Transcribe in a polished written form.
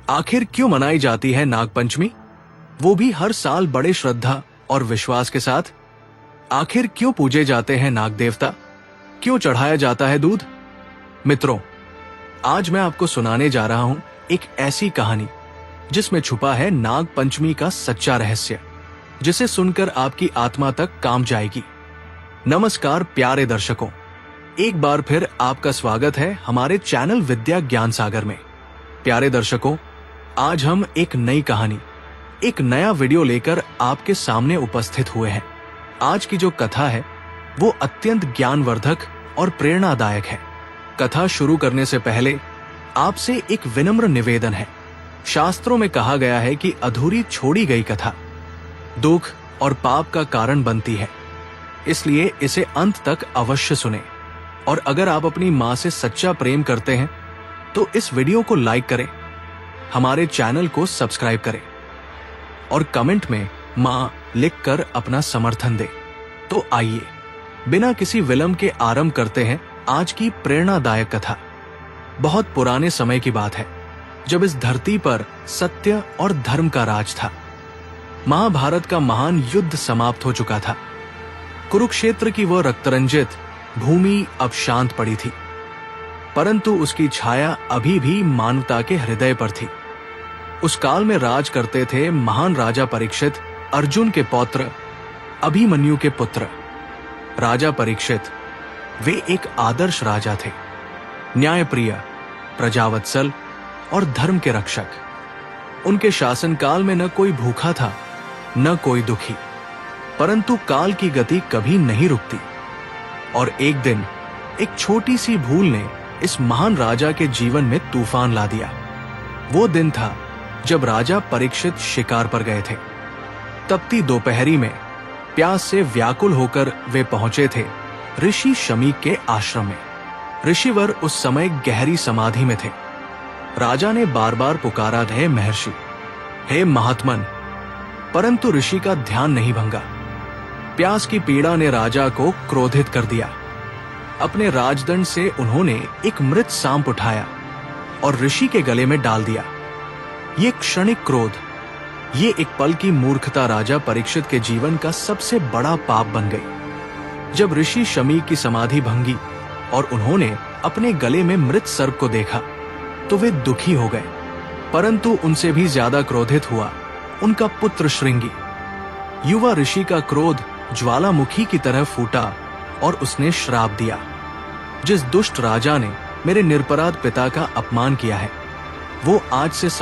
आखिर क्यों मनाई जाती है नागपंचमी, वो भी हर साल बड़े श्रद्धा और विश्वास के साथ? आखिर क्यों पूजे जाते हैं नाग देवता, क्यों चढ़ाया जाता है दूध? मित्रों, आज मैं आपको सुनाने जा रहा हूं एक ऐसी कहानी जिसमें छुपा है नाग पंचमी का सच्चा रहस्य, जिसे सुनकर आपकी आत्मा तक काम जाएगी। नमस्कार प्यारे दर्शकों, एक बार फिर आपका स्वागत है हमारे चैनल विद्या ज्ञान सागर में। प्यारे दर्शकों, आज हम एक नई कहानी, एक नया वीडियो लेकर आपके सामने उपस्थित हुए हैं। आज की जो कथा है वो अत्यंत ज्ञानवर्धक और प्रेरणादायक है। कथा शुरू करने से पहले आपसे एक विनम्र निवेदन है। शास्त्रों में कहा गया है कि अधूरी छोड़ी गई कथा दुख और पाप का कारण बनती है, इसलिए इसे अंत तक अवश्य सुने। और अगर आप अपनी माँ से सच्चा प्रेम करते हैं तो इस वीडियो को लाइक करें, हमारे चैनल को सब्सक्राइब करें और कमेंट में माँ लिखकर अपना समर्थन दें। तो आइए बिना किसी विलंब के आरंभ करते हैं आज की प्रेरणादायक कथा। बहुत पुराने समय की बात है, जब इस धरती पर सत्य और धर्म का राज था। महाभारत का महान युद्ध समाप्त हो चुका था। कुरुक्षेत्र की वह रक्तरंजित भूमि अब शांत पड़ी थी, परंतु उसकी छाया अभी भी मानवता के हृदय पर थी। उस काल में राज करते थे महान राजा परीक्षित, अर्जुन के पौत्र, अभिमन्यु के पुत्र। राजा परीक्षित वे एक आदर्श राजा थे, न्यायप्रिय, प्रजावत्सल और धर्म के रक्षक। उनके शासनकाल में न कोई भूखा था, न कोई दुखी, परंतु काल की गति कभी नहीं रुकती। और एक दिन एक छोटी सी भूल ने इस महान राजा के जीवन में तूफान ला दिया। वो दिन था जब राजा परीक्षित शिकार पर गए थे। तपती दोपहरी में प्यास से व्याकुल होकर वे पहुंचे थे ऋषि शमीक के आश्रम में। ऋषिवर उस समय गहरी समाधि में थे। राजा ने बार बार पुकारा, हे महर्षि, हे महात्मन, परंतु ऋषि का ध्यान नहीं भंगा। प्यास की पीड़ा ने राजा को क्रोधित कर दिया। अपने राजदंड से उन्होंने एक मृत सांप उठाया और ऋषि के गले में डाल दिया। ये क्षणिक क्रोध, ये एक पल की मूर्खता राजा परीक्षित के जीवन का सबसे बड़ा पाप बन गई। जब ऋषि शमी की समाधि भंगी और उन्होंने अपने गले में मृत सर्प को देखा तो वे दुखी हो गए, परंतु उनसे भी ज्यादा क्रोधित हुआ उनका पुत्र श्रृंगी। युवा ऋषि का क्रोध ज्वालामुखी की तरह फूटा और उसने श्राप दिया, जिस दुष्ट राजा ने मेरे निरपराध पिता का अपमान किया है, वो आज से